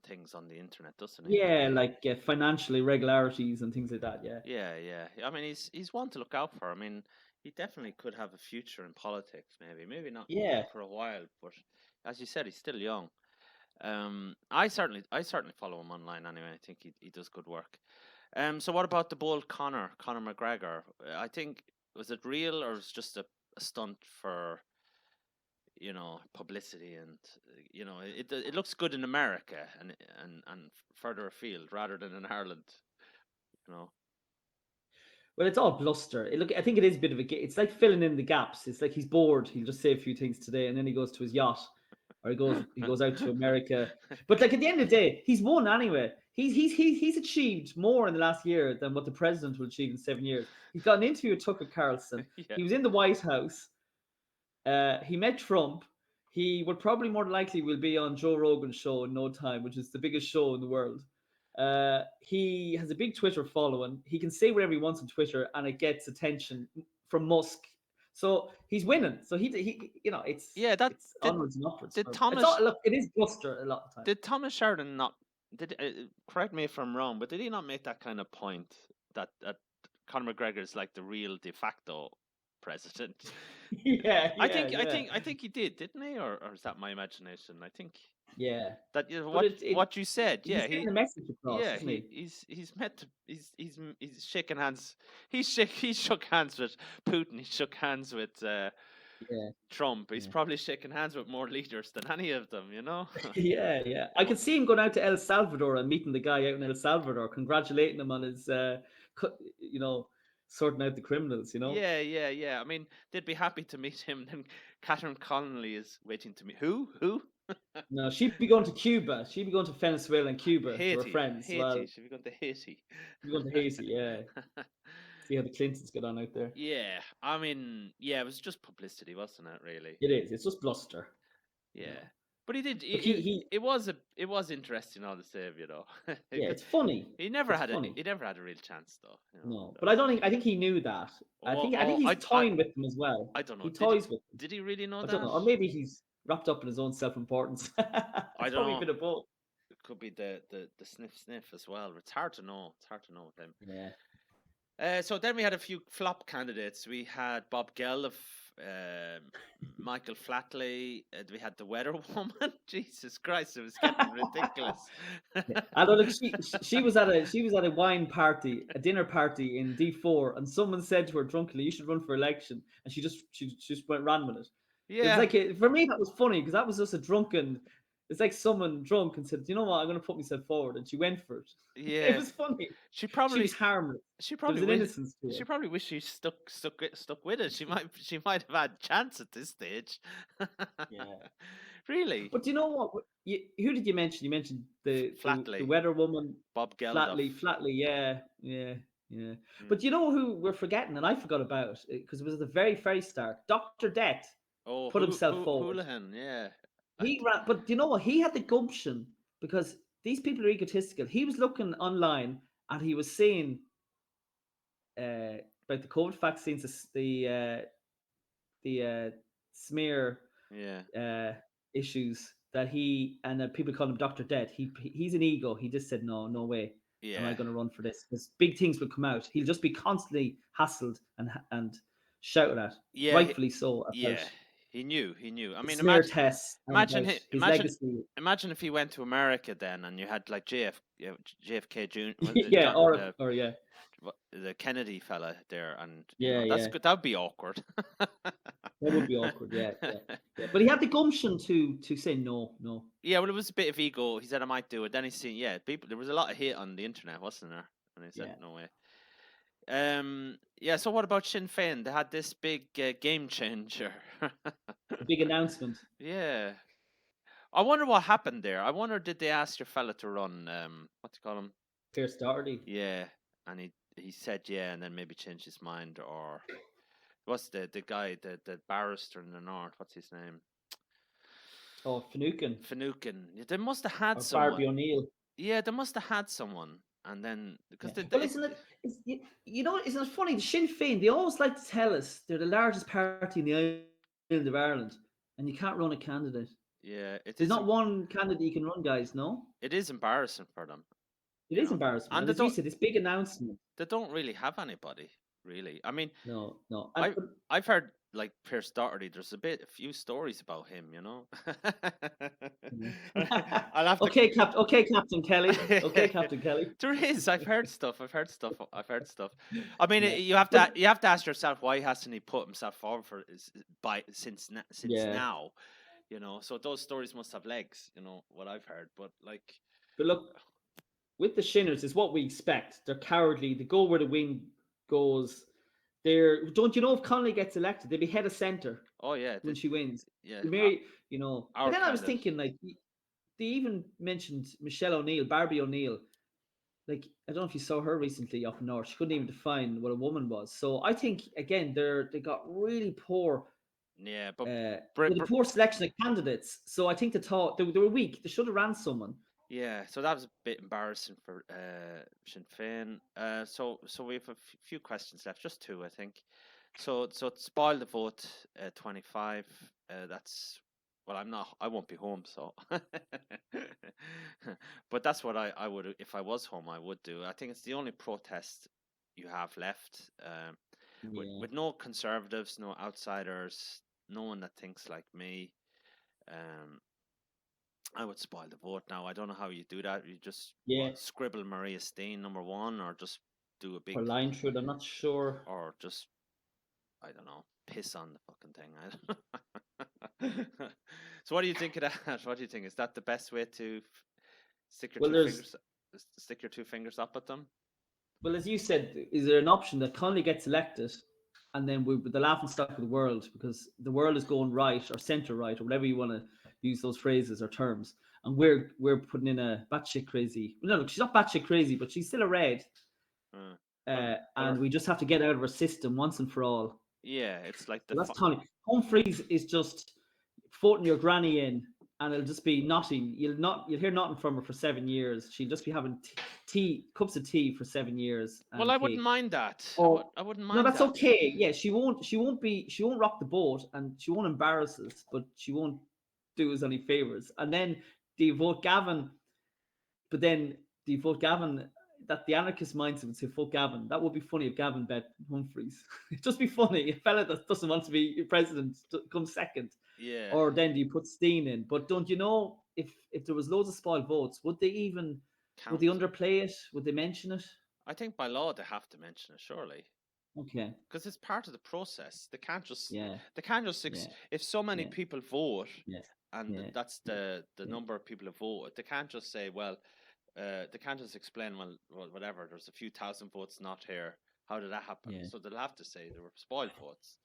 things on the internet, doesn't he? Yeah, like financial irregularities and things like that. Yeah, Yeah. I mean, he's one to look out for. I mean, he definitely could have a future in politics. Maybe not yeah. for a while, but as you said, he's still young. I certainly follow him online anyway. I think he does good work. So what about the bold Conor McGregor? I think, was it real or was it just a stunt for publicity, and it looks good in America and further afield rather than in Ireland. You know. Well, it's all bluster. Look, I think it is a bit of a. It's like filling in the gaps. It's like he's bored. He'll just say a few things today, and then he goes to his yacht, or he goes out to America. But like at the end of the day, he's won anyway. He's achieved more in the last year than what the president will achieve in 7 years. He's got an interview with Tucker Carlson. Yeah. He was in the White House. He met Trump. He would probably more likely will be on Joe Rogan's show in no time, which is the biggest show in the world. He has a big Twitter following. He can say whatever he wants on Twitter, and it gets attention from Musk. So he's winning. So he it's Yeah, that it's did onwards and upwards. did It's Thomas all, look, it is bluster a lot of the time. did Thomas Sheridan not did correct me if I'm wrong, but did he not make that kind of point that Conor McGregor is like the real de facto president? Yeah, I yeah, think I yeah, think I think he did, didn't he? Or is that my imagination? I think yeah. that But what you said. he's Yeah, getting the message across, yeah isn't he? he's met to, he's shaking hands. He shook hands with Putin. He shook hands with Yeah, Trump. He's yeah. probably shaking hands with more leaders than any of them. You know. Yeah, yeah. I could see him going out to El Salvador and meeting the guy out in El Salvador, congratulating him on his, you know, sorting out the criminals. You know. Yeah. I mean, they'd be happy to meet him. Then Catherine Connolly is waiting to meet who? Who? No, she'd be going to Cuba. She'd be going to Venezuela and Cuba to her friends. Haiti. Well, Should we go to Haiti? she'd be going to Haiti. Yeah, see how the Clintons get on out there. Yeah, I mean, yeah, it was just publicity, wasn't it? Really. It is. It's just bluster. You Yeah, know. but he did. Look, he It was interesting all the same, you know. yeah, it's funny. He never It's had funny. he never had a real chance though. No, That but I was- don't think. I think he knew that. I Oh, think he's I toying with them as well. I don't know. He toys with them. Did he really know I that? don't know, or maybe he's wrapped up in his own self-importance. I It's don't probably a know. bit of both. It could be the sniff as well. It's hard to know. It's hard to know with them. Yeah. So then we had a few flop candidates. We had Bob Geldof, Michael Flatley. We had the Weather Woman. Jesus Christ, it was getting ridiculous. Yeah. Although look, she was at a wine party, a dinner party in D4, and someone said to her drunkenly, "You should run for election," and she just ran with it. It was Yeah, like for me that was funny because that was just a drunken. It's like someone drunk and said, "You know what? I'm going to put myself forward," and she went for it. It yeah. was funny. She She was probably, harmless. she There was probably an wish, innocence to she her. probably wish she stuck with it. She might have had a chance at this stage. Yeah. Really, But you know what? Who did you mention? You mentioned the Flatley, weather woman, Bob Geldof. Flatley. Yeah, yeah, yeah. Mm. But you know who we're forgetting, and I forgot about because it was at the very, very start. Doctor Death Oh, put himself who forward. Houlihan, yeah. He ran, but you know what? He had the gumption because these people are egotistical. He was looking online and he was seeing about the COVID vaccines, the smear Yeah, uh, issues that he and people call him Doctor Dead. He's an ego. He just said no, no way am I yeah, going to run for this because big things will come out. He'll just be constantly hassled and shouted at, yeah, rightfully so, about yeah. He knew. I the mean, smear tests and imagine, about his imagine, legacy. imagine if he went to America then, and you had like JFK Jr. Yeah, or yeah, The Kennedy fella there, and yeah, that's yeah. good. That'd be awkward. That would be awkward. Yeah, yeah, yeah. But he had the gumption to say no, no. Yeah, well, it was a bit of ego. He said I might do it. Then he seen, yeah, people. There was a lot of hate on the internet, wasn't there? And he said Yeah, no way. Yeah. So what about Sinn Féin? They had this big game changer. a big announcement. Yeah. I wonder what happened there. I wonder, did they ask your fella to run? What do you call him? Pierce Doherty. Yeah, and he said yeah, and then maybe changed his mind, or what's the guy, the barrister in the north? What's his name? Oh, Finucane Finucane. Yeah, they must have had or someone. Barbie O'Neill. Yeah, they must have had someone, and then because Yeah. Well, isn't it? You know, isn't it funny? The Sinn Féin, they always like to tell us they're the largest party in the island of Ireland, and you can't run a candidate. yeah, There's not one candidate you can run, guys. No, it is embarrassing for them, it is embarrassment. and And as you said, this big announcement. they don't really have anybody, really. I mean, No, no. I I've heard like Pierce Doherty. There's a few stories about him, I'll have to. Okay, Captain Kelly. Okay, Captain Kelly. There is. I've heard stuff. I mean, Yeah. you have to ask yourself, why hasn't he put himself forward since Yeah. now? So those stories must have legs. What I've heard, but like, But look, with the Shinners, is what we expect. They're cowardly. They go where the wind goes. Don't you know if Connolly gets elected, they'll be head of centre oh yeah, when she wins. yeah, Mary, our But then I was candidate. thinking, like, they even mentioned Michelle O'Neill, Barbie O'Neill. Like, I don't know if you saw her recently up north. She couldn't even define what a woman was. So I think again, they got really poor, Yeah, but with a poor selection of candidates. So I think they were weak. They should have ran someone. yeah, so that was a bit embarrassing for Sinn Féin. So we have a few questions left, just two, I think. So spoil the vote 25. That's well, I won't be home, so. But that's what I would, if I was home, I would do. I think it's the only protest you have left. Yeah. With no conservatives, no outsiders, no one that thinks like me. Um, I would spoil the vote now. I don't know how you do that. You just Yeah. scribble Maria Steen #1, or just do a big, Or line through it, I'm not sure. or just, I don't know, piss on the fucking thing. So what do you think of that? What do you think? Is that the best way to stick your Well, stick your two fingers up at them? Well, as you said, is there an option that Connolly gets elected, and then we're the laughing stock of the world because the world is going right or centre right or whatever you want to use those phrases or terms, and we're putting in a batshit crazy. No, look, she's not batshit crazy, but she's still a red, and we just have to get out of her system once and for all. Yeah, it's like So that's Connolly. Humphreys is just voting your granny in, and it'll just be nothing. You'll hear nothing from her for 7 years. She'll just be having cups of tea for 7 years. Well, I wouldn't mind that. I wouldn't No, mind that's that. okay. Yeah, she won't rock the boat, and she won't embarrass us, but she won't do us any favors. And then do you vote Gavin? But then do you vote Gavin? that the anarchist mindset would say, "Fuck Gavin." That would be funny if Gavin bet Humphreys. It'd just be funny. A fella that doesn't want to be president comes second. Yeah. Or then do you put Steen in? But don't you know if there was loads of spoiled votes, would they Count. underplay it? Would they mention it? I think by law they have to mention it, surely. Okay. Because it's part of the process. They can't just. Yeah. They can't just. Yeah. If so many Yeah. people vote, Yes. and Yeah. that's the Yeah. number of people who vote, they can't just say, well, they can't just explain, well, whatever. There's a few thousand votes not here. How did that happen? Yeah. So they'll have to say there were spoiled votes.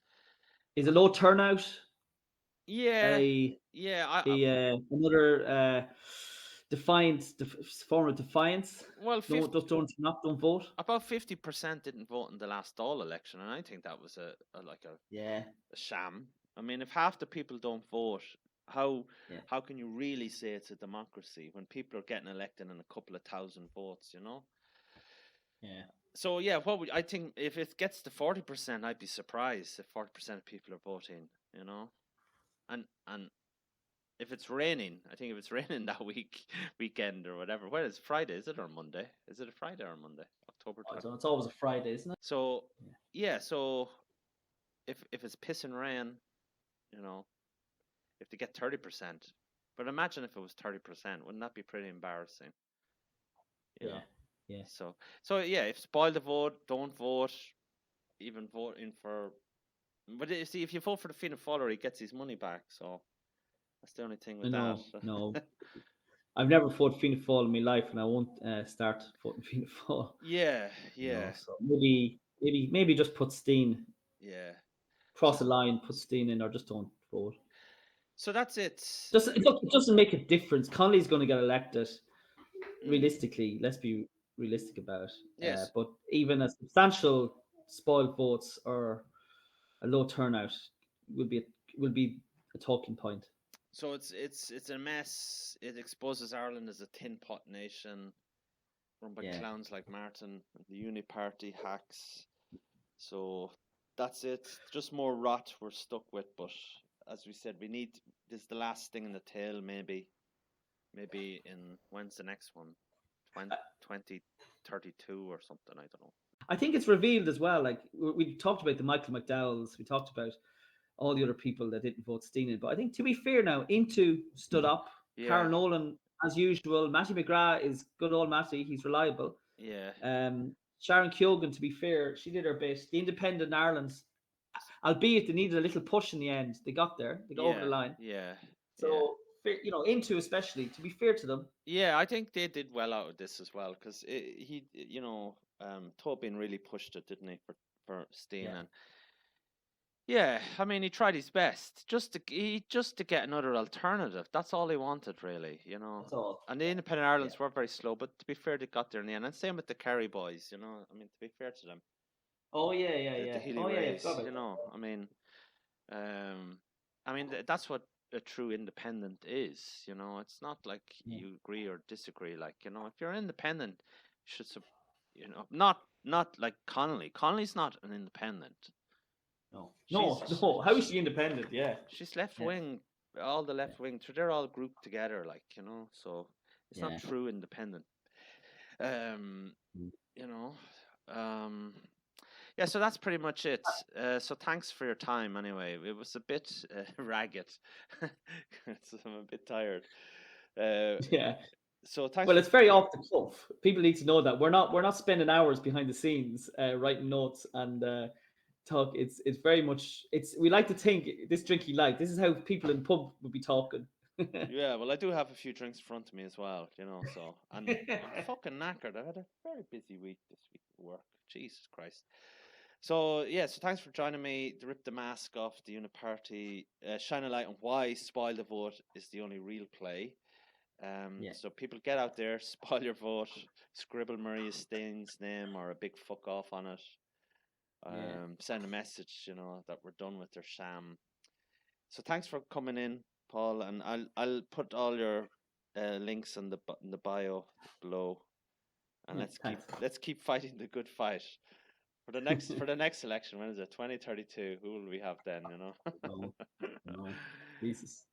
Is a low turnout Yeah. another form of defiance? Well, Don't vote. About 50% didn't vote in the last Dáil election, and I think that was a sham. I mean, if half the people don't vote, how can you really say it's a democracy when people are getting elected in a couple of thousand votes? Yeah. So I think if it gets to 40%, I'd be surprised if 40% of people are voting. And if it's raining, I think if it's raining that weekend or whatever, when is Friday? Is it or Monday? Is it a Friday or Monday? October 20th. It's always a Friday, isn't it? So so if it's pissing rain, if they get 30%, but imagine if it was 30%, wouldn't that be pretty embarrassing? Yeah. So if spoil the vote, don't vote, even vote in for. But you see, if you vote for the Fina Fail, he gets his money back. So that's the only thing with that. No. I've never fought Fina Fail in my life, and I won't start voting Fina Fail. Yeah. So maybe just put Steen. Yeah. Cross the line, put Steen in, or just don't vote. So that's it. It doesn't make a difference. Connolly's going to get elected. Realistically, let's be realistic about it. Yes. But even a substantial spoiled votes or a low turnout will be a talking point. So it's a mess. It exposes Ireland as a tin pot nation, run by clowns like Martin and the Uni-party hacks. So that's it. Just more rot we're stuck with. But as we said, this is the last thing in the tail. Maybe in when's the next one? 2032 or something. I don't know. I think it's revealed as well. Like we talked about the Michael McDowells. We talked about all the other people that didn't vote Steen in. But I think, to be fair now, Into stood up. Yeah. Karen Nolan, as usual. Matty McGrath is good old Matty. He's reliable. Yeah. Sharon Keoghan, to be fair, she did her best. The Independent Ireland's, albeit they needed a little push in the end, they got there. They got over the line. Yeah. So, Into especially, to be fair to them. Yeah, I think they did well out of this as well, because Tobin really pushed it, didn't he, for Steen? And I mean, he tried his best just to get another alternative. That's all he wanted, really, That's all. And the Independent Irelands were very slow, but to be fair, they got there in the end. And same with the Kerry boys, I mean, to be fair to them. Oh yeah. The Healy Rays, I mean, that's what a true independent is. It's not like you agree or disagree. Like, if you're independent, you should, not like Connolly. Connolly's not an independent. No. How is she independent? Yeah. She's left wing. All the left wing, they're all grouped together, like, so it's not true independent. So that's pretty much it. So thanks for your time anyway. It was a bit ragged. So I'm a bit tired. So thanks. Well, it's very off the cuff. People need to know that we're not spending hours behind the scenes writing notes and talk. It's very much we like to think this drinking life. This is how people in the pub would be talking. Yeah, well, I do have a few drinks in front of me as well, so and I'm fucking knackered. I had a very busy week this week at work. Jesus Christ. So so thanks for joining me to rip the mask off the Uni-party, shine a light on why spoil the vote is the only real play. So people get out there, spoil your vote, scribble Maria Steen's name or a big fuck off on it. Send a message, that we're done with their sham. So thanks for coming in, Paul, and I'll put all your links in the bio below, and let's keep fighting the good fight for the next election. When is it? 2032. Who will we have then? No. Jesus.